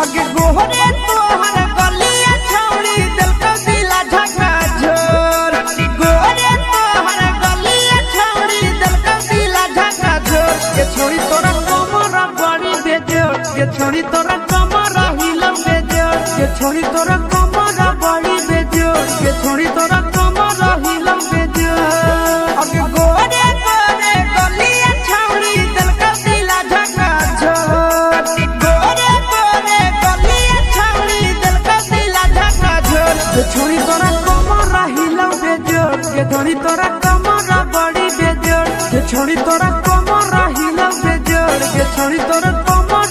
आगे गोहरे तोहर गलिया छौड़ी दिल का दिला झका झोर गोहरे तोहर गलिया छौड़ी दिल का दिला झका झोर ये छोड़ी तोरा कमरा बड़ी बेजोर ये छोड़ी तोरा कमरा हिलम बेजोर ये छोड़ी तोरा कमरा बड़ी बेजोर ये छोड़ी तोरा कमरा हिलम बेजोर आगे गोहरे तोरे गलिया छौड़ी दिल का दिला झका झोर ये छोड़ी तोरा कमरा हिलम बेजोर ये छोड़ी तोरा कमरा बड़ी बेजोर ये छोड़ी तोरा कमरा हिलम बेजोर ये छोड़ी तोरा